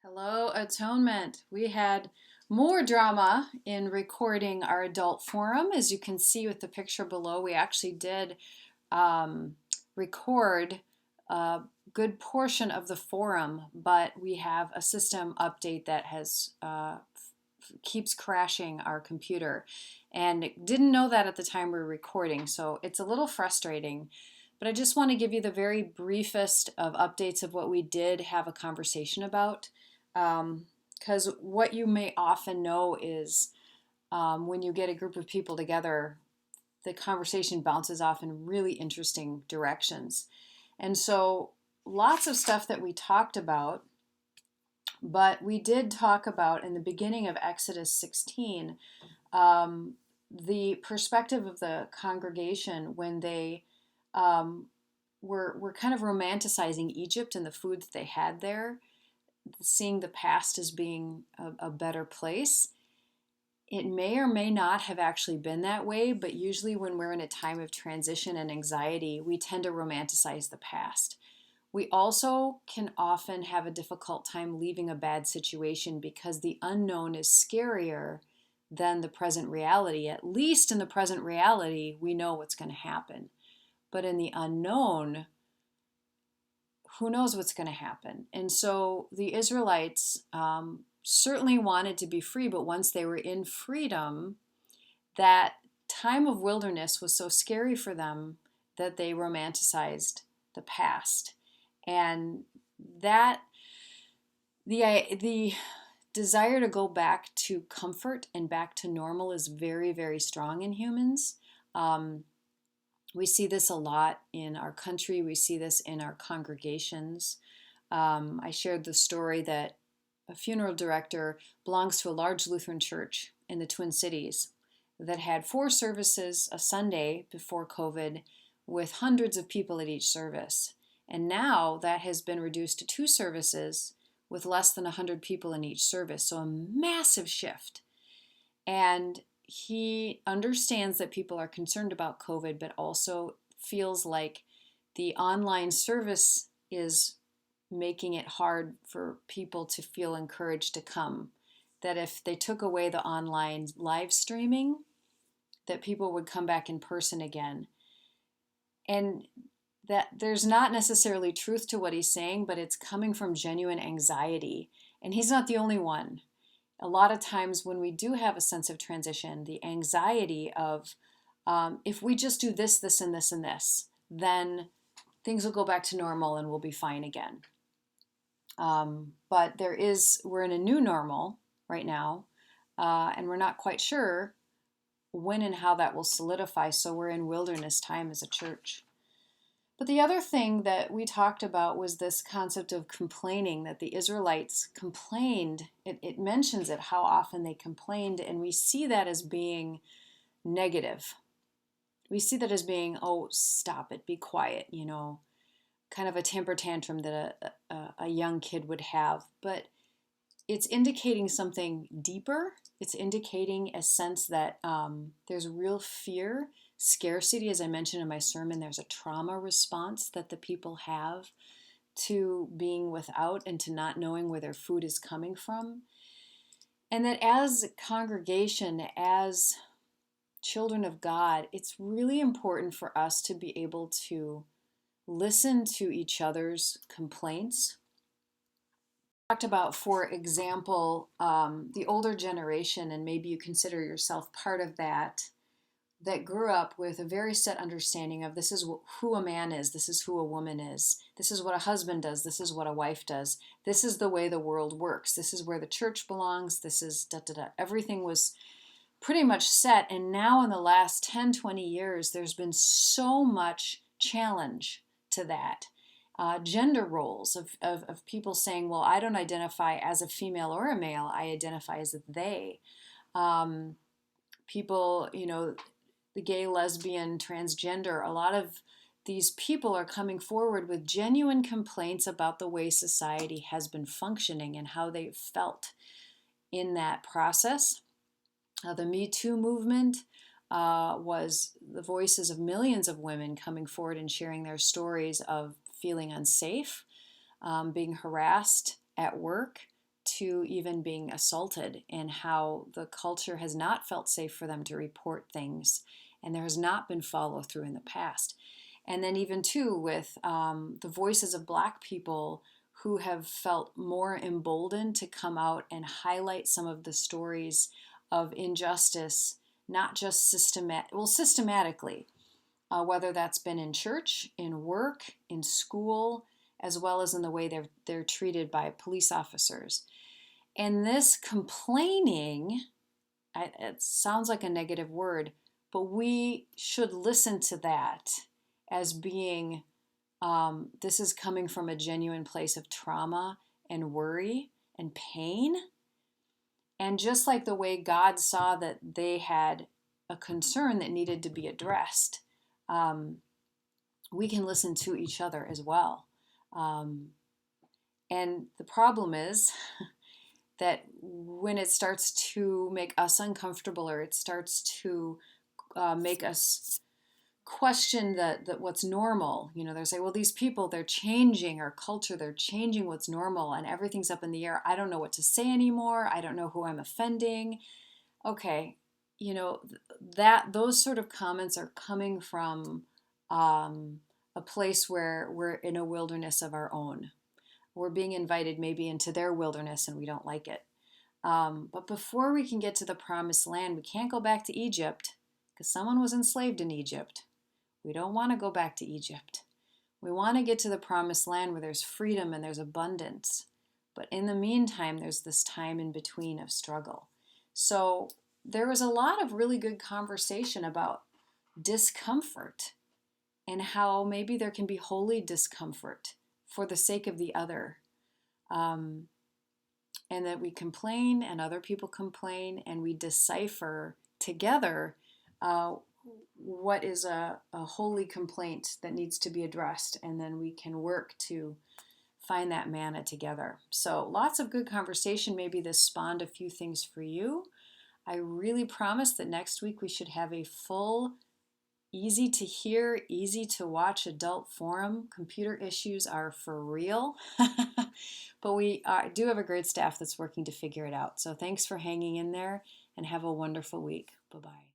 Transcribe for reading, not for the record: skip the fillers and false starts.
Hello, Atonement. We had more drama in recording our adult forum. As you can see with the picture below, we actually did um, record a good portion of the forum, but we have a system update that has keeps crashing our computer, and didn't know that at the time we were recording, so it's a little frustrating. But I just want to give you the very briefest of updates of what we did have a conversation about. Because what you may often know is when you get a group of people together, the conversation bounces off in really interesting directions. And so, lots of stuff that we talked about, but we did talk about in the beginning of Exodus 16 the perspective of the congregation when they were kind of romanticizing Egypt and the food that they had there, seeing the past as being a better place. It may or may not have actually been that way, but usually when we're in a time of transition and anxiety, we tend to romanticize the past. We also can often have a difficult time leaving a bad situation because the unknown is scarier than the present reality. At least in the present reality, we know what's going to happen. But in the unknown, who knows what's going to happen? And so the Israelites certainly wanted to be free, but once they were in freedom, that time of wilderness was so scary for them that they romanticized the past. And that the desire to go back to comfort and back to normal is very, very strong in humans. We see this a lot in our country. We see this in our congregations. I shared the story that a funeral director belongs to a large Lutheran church in the Twin Cities that had 4 services a Sunday before COVID with hundreds of people at each service. And now that has been reduced to 2 services with less than 100 people in each service. So a massive shift. And he understands that people are concerned about COVID, but also feels like the online service is making it hard for people to feel encouraged to come. That if they took away the online live streaming, that people would come back in person again. And that there's not necessarily truth to what he's saying, but it's coming from genuine anxiety. And he's not the only one. A lot of times when we do have a sense of transition, the anxiety of if we just do this, this, and this, and this, then things will go back to normal and we'll be fine again. But we're in a new normal right now, and we're not quite sure when and how that will solidify, so we're in wilderness time as a church. But the other thing that we talked about was this concept of complaining, that the Israelites complained. It mentions it, how often they complained, and we see that as being negative. We see that as being, oh, stop it, be quiet, kind of a temper tantrum that a young kid would have. But it's indicating something deeper. It's indicating a sense that there's real fear, scarcity. As I mentioned in my sermon, there's a trauma response that the people have to being without and to not knowing where their food is coming from. And that as a congregation, as children of God, it's really important for us to be able to listen to each other's complaints. Talked about, for example, the older generation, and maybe you consider yourself part of that grew up with a very set understanding of this is who a man is, this is who a woman is, this is what a husband does, this is what a wife does, this is the way the world works, this is where the church belongs, this is da-da-da. Everything was pretty much set, and now in the last 10, 20 years, there's been so much challenge to that. Gender roles of people saying, well, I don't identify as a female or a male, I identify as a they. People, the gay, lesbian, transgender, a lot of these people are coming forward with genuine complaints about the way society has been functioning and how they felt in that process. The Metoo movement was the voices of millions of women coming forward and sharing their stories of feeling unsafe, being harassed at work, to even being assaulted, and how the culture has not felt safe for them to report things, and there has not been follow through in the past. And then even too with the voices of Black people who have felt more emboldened to come out and highlight some of the stories of injustice, not just systematically, whether that's been in church, in work, in school, as well as in the way they're treated by police officers. And this complaining, it sounds like a negative word, but we should listen to that as being this is coming from a genuine place of trauma and worry and pain. And just like the way God saw that they had a concern that needed to be addressed, we can listen to each other as well. And the problem is that when it starts to make us uncomfortable, or it starts to make us question that what's normal, they say, well, these people, they're changing our culture, they're changing what's normal, and everything's up in the air. I don't know what to say anymore. I don't know who I'm offending. Okay, that those sort of comments are coming from a place where we're in a wilderness of our own. We're being invited maybe into their wilderness and we don't like it. But before we can get to the promised land, we can't go back to Egypt because someone was enslaved in Egypt. We don't want to go back to Egypt. We want to get to the promised land where there's freedom and there's abundance. But in the meantime, there's this time in between of struggle. So there was a lot of really good conversation about discomfort and how maybe there can be holy discomfort for the sake of the other. And that we complain and other people complain, and we decipher together what is a holy complaint that needs to be addressed, and then we can work to find that manna together. So lots of good conversation. Maybe this spawned a few things for you. I really promise that next week we should have a full, easy to hear, easy to watch adult forum. Computer issues are for real, but we do have a great staff that's working to figure it out. So thanks for hanging in there, and have a wonderful week. Bye-bye.